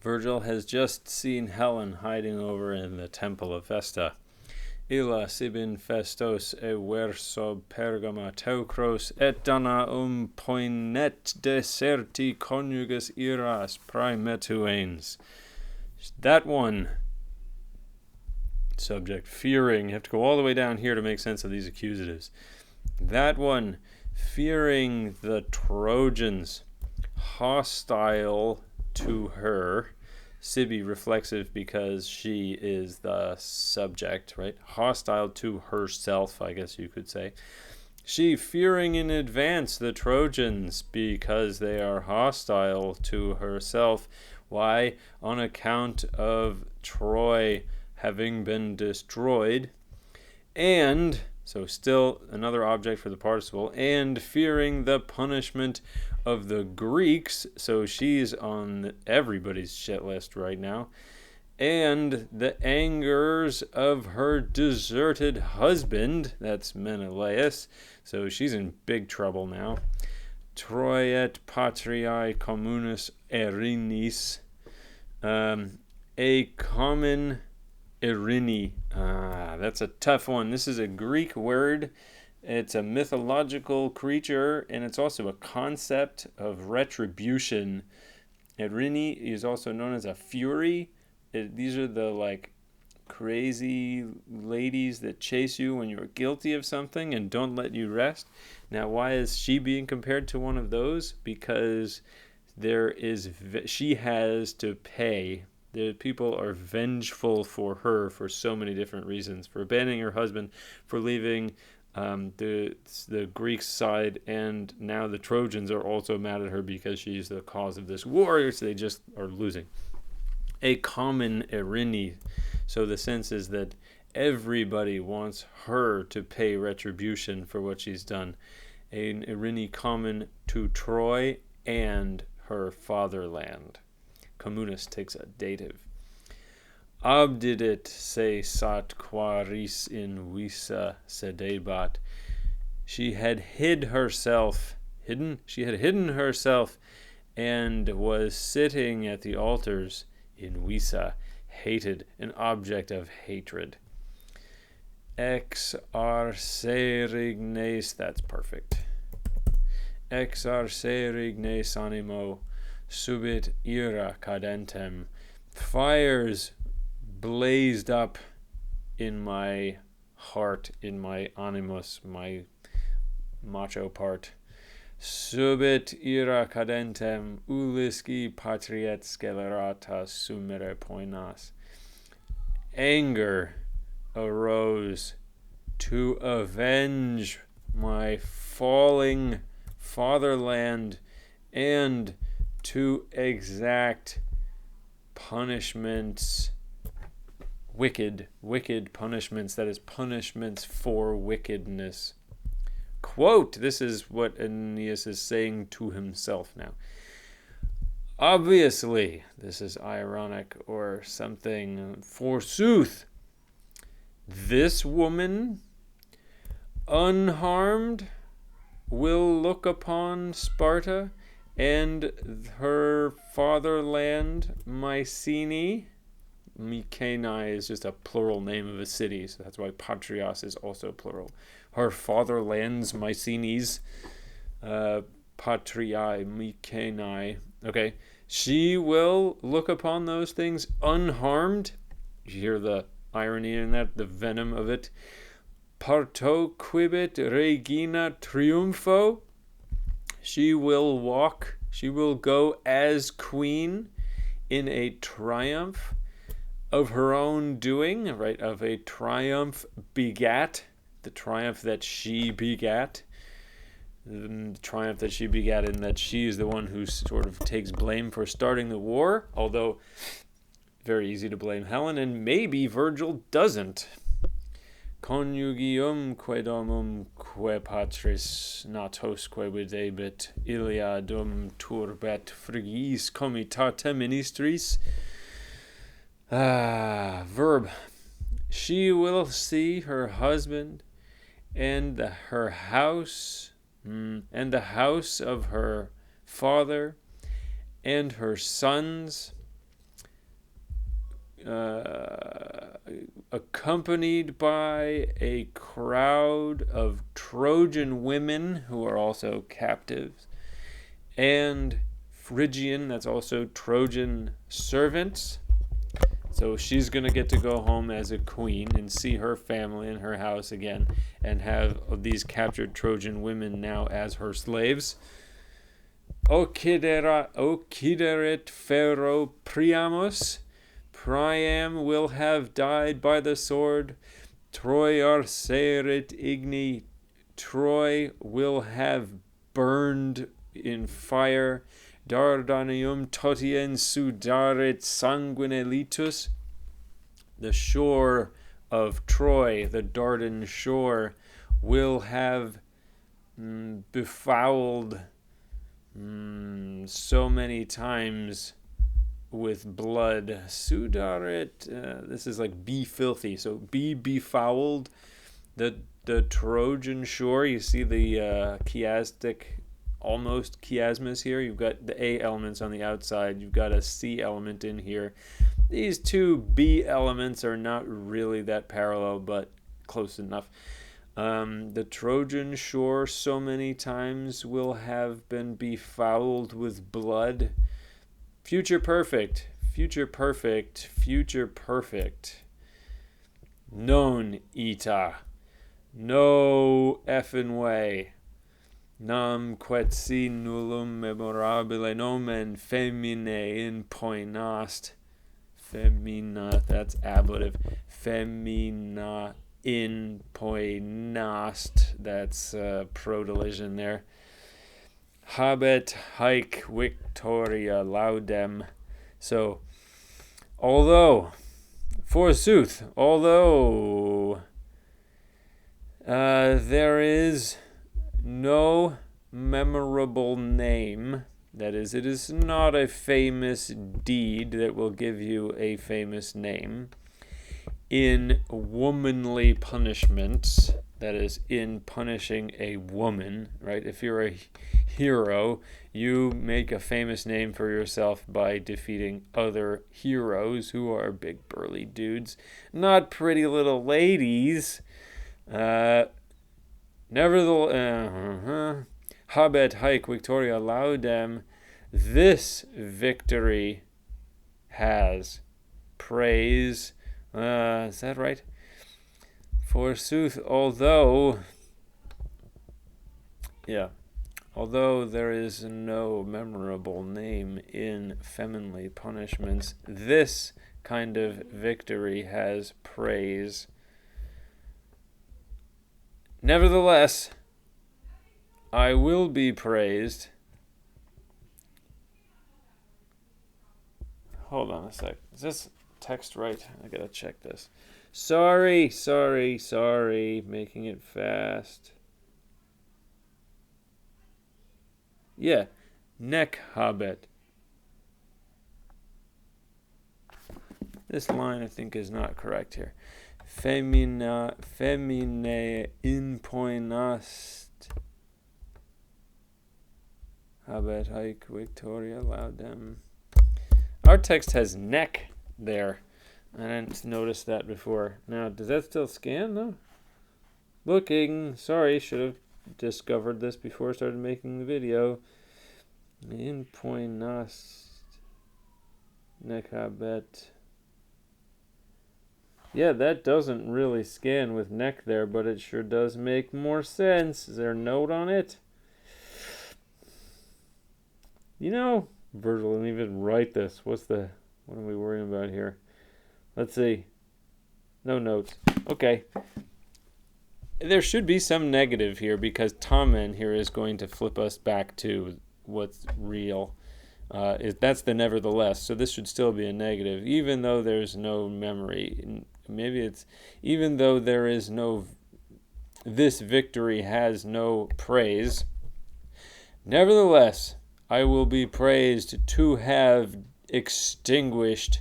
Vergil has just seen Helen hiding over in the temple of Vesta. Illa sibin festos verso pergama teucros et dana poinet deserti conjugus iras primetuanes. That one. Subject, fearing. You have to go all the way down here to make sense of these accusatives. That one, fearing the Trojans, hostile to her. Sibi reflexive because she is the subject, right? Hostile to herself, I guess you could say. She fearing in advance the Trojans because they are hostile to herself. Why? On account of Troy having been destroyed. And, so still another object for the participle, and fearing the punishment of the Greeks, so she's on everybody's shit list right now, and the angers of her deserted husband, that's Menelaus, so she's in big trouble now. Troy et patriae communis erinis, a common Erini. That's a tough one. This is a Greek word. It's a mythological creature, and it's also a concept of retribution. Erini is also known as a fury. These are the crazy ladies that chase you when you're guilty of something and don't let you rest. Now, why is she being compared to one of those? Because she has to pay. The people are vengeful for her for so many different reasons. For abandoning her husband, for leaving the Greek side, and now the Trojans are also mad at her because she's the cause of this war, so they just are losing. A common Erini. So the sense is that everybody wants her to pay retribution for what she's done. An Erini common to Troy and her fatherland. Communis takes a dative. Abdidit se sat quaris in visa sedebat. She had hidden herself and was sitting at the altars in visa, hated, an object of hatred. Ex arce rignes, that's perfect. Ex arce rignes animo, subit ira cadentem. Fires blazed up in my heart, in my animus, my macho part. Subit ira cadentem, ulisci patriet sceleratas sumere poinas. Anger arose to avenge my falling fatherland and to exact punishments, wicked punishments, that is, punishments for wickedness. Quote, this is what Aeneas is saying to himself now. Obviously, this is ironic or something. Forsooth, this woman, unharmed, will look upon Sparta and her fatherland, Mycenae. Mycenae is just a plural name of a city, so that's why Patrias is also plural. Her fatherlands, Mycenaes, Patriae, Mycenae. Okay, she will look upon those things unharmed. You hear the irony in that, the venom of it. Parto quibit regina triumpho. She will go as queen in a triumph of her own doing, right? Of a triumph begat, the triumph that she begat. The triumph that she begat in that she is the one who sort of takes blame for starting the war, although very easy to blame Helen, and maybe Vergil doesn't. Conjugium quedamum que patris natosque videbit Iliadum turbet frigis comitate ministris. Verb. She will see her husband and her house, and the house of her father and her sons accompanied by a crowd of Trojan women who are also captives, and Phrygian, that's also Trojan servants. So she's going to get to go home as a queen and see her family and her house again, and have these captured Trojan women now as her slaves. Occideret ferro Priamus. Priam will have died by the sword. Troy arserit igni. Troy will have burned in fire. Dardanium totien sudarit sanguinelitus. The shore of Troy, the Dardan shore, will have befouled so many times with blood. Sudarit, this is like be filthy, so be befouled. The Trojan shore, you see the chiastic, almost chiasmus here. You've got the A elements on the outside, you've got a C element in here. These two B elements are not really that parallel, but close enough. The Trojan shore so many times will have been befouled with blood. Future perfect, future perfect, future perfect. Non ita. No effing way. Nam quetsi nullum memorabile nomen feminae in poinast. Femina, that's ablative. Femina in poinast, that's pro-delision there. Habet haec victoria laudem. So, forsooth, although there is no memorable name, that is, it is not a famous deed that will give you a famous name, in womanly punishments, that is, in punishing a woman, right? If you're a hero, you make a famous name for yourself by defeating other heroes who are big burly dudes, not pretty little ladies. Nevertheless, habet haec victoria laudem, this victory has praise. Is that right? Forsooth, although there is no memorable name in femininely punishments, this kind of victory has praise. Nevertheless, I will be praised. Hold on a sec. Is this text right? I gotta check this. Sorry. Making it fast. Yeah. Nec habet. This line, I think, is not correct here. Feminae impoinast. Habet haec victoria laudem. Our text has neck there. I didn't notice that before. Now, does that still scan, though? Looking. Sorry, should have discovered this before I started making the video. Impoinast. Nec habet. Yeah, that doesn't really scan with neck there, but it sure does make more sense. Is there a note on it? You know, Vergil didn't even write this. What are we worrying about here? Let's see. No notes. Okay. There should be some negative here because Tommen here is going to flip us back to what's real. That's the nevertheless. So this should still be a negative, even though there's no memory. Maybe it's even though there is no. This victory has no praise. Nevertheless, I will be praised to have extinguished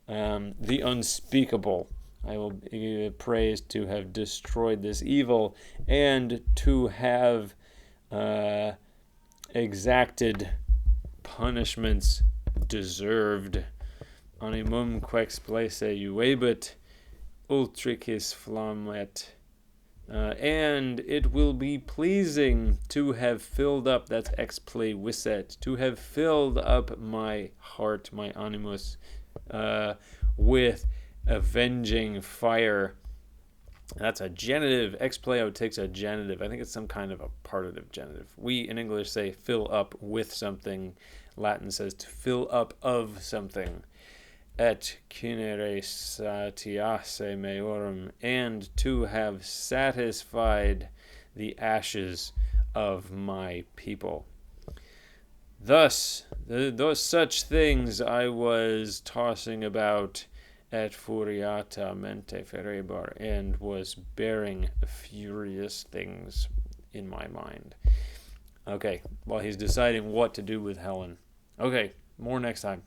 the unspeakable. I will be praised to have destroyed this evil and to have exacted punishments deserved. animum quex place uebit ultricis flammet. And it will be pleasing to have filled up, that's ex play wisset, to have filled up my heart, my animus, with avenging fire. That's a genitive. Ex pleo takes a genitive. I think it's some kind of a partitive genitive. We in English say fill up with something. Latin says to fill up of something. Et cinere satiasse meorum, and to have satisfied the ashes of my people. Thus, those such things I was tossing about et furiata mente ferebar, and was bearing furious things in my mind. Okay, while he's deciding what to do with Helen. Okay, more next time.